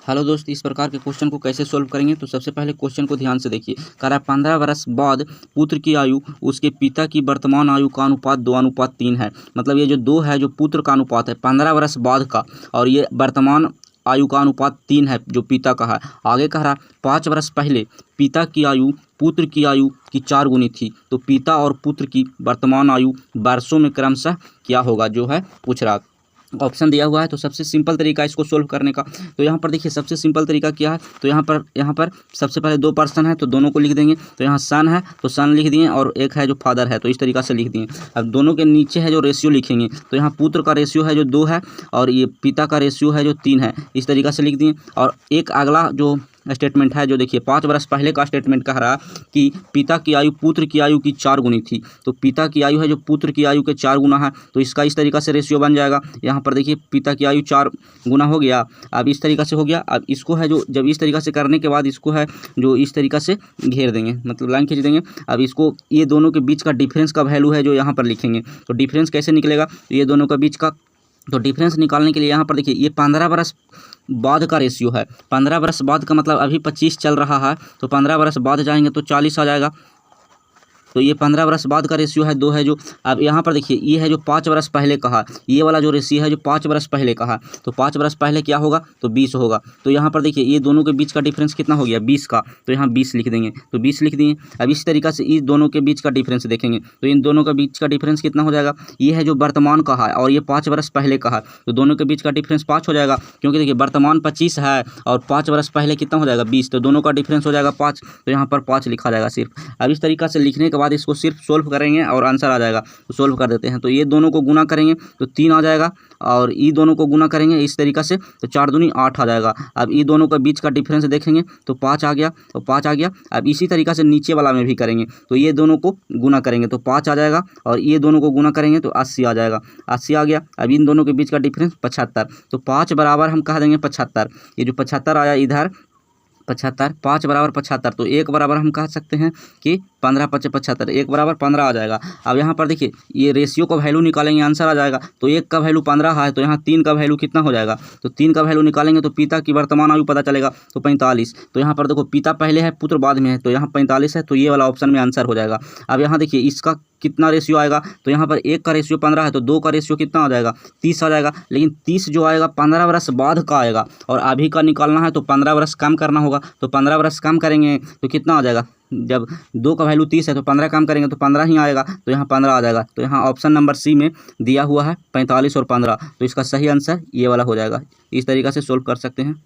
Hello दोस्त, इस प्रकार के क्वेश्चन को कैसे सोल्व करेंगे। तो सबसे पहले क्वेश्चन को ध्यान से देखिए। कह रहा है 15 वर्ष बाद पुत्र की आयु उसके पिता की वर्तमान आयु का अनुपात 2:3 है। मतलब ये जो 2 है जो पुत्र का अनुपात है 15 वर्ष बाद का, और ये वर्तमान आयु का अनुपात 3 है जो पिता का है। आगे कह रहा 5 वर्ष पहले पिता की आयु पुत्र की आयु की 4 गुनी थी। तो पिता और पुत्र की वर्तमान आयु वर्षों में क्रमशः क्या होगा जो है पूछ रहा। ऑप्शन दिया हुआ है। तो सबसे सिंपल तरीका इसको सोल्व करने का, तो यहाँ पर देखिए सबसे सिंपल तरीका क्या है। तो यहाँ पर सबसे पहले 2 पर्सन है तो दोनों को लिख देंगे। तो यहाँ सन है तो सन लिख दिए, और एक है जो फादर है तो इस तरीका से लिख दिए। अब दोनों के नीचे है जो रेशियो लिखेंगे। तो यहाँ पुत्र का रेशियो है जो 2 है, और ये पिता का रेशियो है जो 3 है, इस तरीका से लिख दिए। और एक अगला जो स्टेटमेंट है जो देखिए 5 वर्ष पहले का स्टेटमेंट कह रहा कि पिता की आयु पुत्र की आयु की 4 गुनी थी। तो पिता की आयु है जो पुत्र की आयु के 4 गुना है, तो इसका इस तरीका से रेशियो बन जाएगा। यहाँ पर देखिए पिता की आयु 4 गुना हो गया। अब इस तरीका से हो गया। अब इसको है जो जब इस तरीका से करने के बाद इसको है जो इस तरीका से घेर देंगे, मतलब लाइन खींच देंगे। अब इसको ये दोनों के बीच का डिफरेंस का वैल्यू है जो यहाँ पर लिखेंगे। तो डिफरेंस कैसे निकलेगा, ये दोनों के बीच का तो डिफरेंस निकालने के लिए यहाँ पर देखिए ये 15 वर्ष बाद का रेशियो है। 15 वर्ष बाद का मतलब अभी 25 चल रहा है, तो 15 वर्ष बाद जाएंगे तो 40 आ जाएगा। तो ये 15 वर्ष बाद का रेशियो है 2 है जो। अब यहाँ पर देखिए ये है जो 5 वर्ष पहले कहा, ये वाला जो रेशियो है जो 5 वर्ष पहले कहा। तो 5 वर्ष पहले क्या होगा तो 20 होगा। तो यहाँ पर देखिए ये दोनों के बीच का डिफरेंस कितना हो गया 20 का, तो यहाँ 20 लिख देंगे। तो 20 लिख दिए। अब इस तरीका से इस दोनों के बीच का डिफरेंस देखेंगे। तो इन दोनों के बीच का डिफरेंस कितना हो जाएगा, ये है जो वर्तमान का है और ये 5 वर्ष पहले का है। तो दोनों के बीच का डिफरेंस 5 हो जाएगा, क्योंकि देखिए वर्तमान 25 है और 5 वर्ष पहले कितना हो जाएगा 20। तो दोनों का डिफरेंस हो जाएगा 5। तो यहाँ पर 5 लिखा जाएगा सिर्फ। अब इस तरीका से लिखने के बाद इसको सिर्फ सोल्व करेंगे और आंसर आ जाएगा। तो सोल्व कर देते हैं। तो ये दोनों को गुना करेंगे तो 3 आ जाएगा, और ये दोनों को गुना करेंगे इस तरीका से तो 4 दूनी 8 आ जाएगा। अब ये दोनों के बीच का डिफरेंस देखेंगे तो 5 आ गया, तो 5 आ गया। अब इसी तरीका से नीचे वाला में भी करेंगे। तो ये दोनों को गुना करेंगे तो 5 आ जाएगा, और ये दोनों को गुना करेंगे तो 80 आ जाएगा। 80 आ गया। अब इन दोनों के बीच का डिफरेंस 75। तो 5 बराबर हम कह देंगे 75। ये जो 75 आया इधर 75, 5 बराबर 75। तो 1 बराबर हम कह सकते हैं कि 15 × 5 = 75, 1 बराबर 15 आ जाएगा। अब यहाँ पर देखिए ये रेशियो का वैल्यू निकालेंगे, आंसर आ जाएगा। तो 1 का वैल्यू 15 है, तो यहाँ 3 का वैल्यू कितना हो जाएगा, तो 3 का वैल्यू निकालेंगे तो पिता की वर्तमान आयु पता चलेगा तो 45। तो यहाँ पर देखो पिता पहले है पुत्र बाद में है, तो यहाँ 45 है। तो ये वाला ऑप्शन में आंसर हो जाएगा। अब यहाँ देखिए इसका कितना रेशियो आएगा, तो यहाँ पर 1 का रेशियो 15 है, तो 2 का रेशियो कितना आ जाएगा 30 आ जाएगा। लेकिन 30 जो आएगा 15 वर्ष बाद का आएगा, और अभी का निकालना है तो 15 वर्ष कम करना होगा। तो 15 वर्ष कम करेंगे तो कितना आ जाएगा, जब 2 का वैल्यू 30 है तो 15 कम करेंगे तो 15 ही आएगा। तो यहाँ 15 आ जाएगा। तो यहाँ ऑप्शन नंबर सी में दिया हुआ है 45 और 15। तो इसका सही आंसर ये वाला हो जाएगा। इस तरीक़ा से सोल्व कर सकते हैं।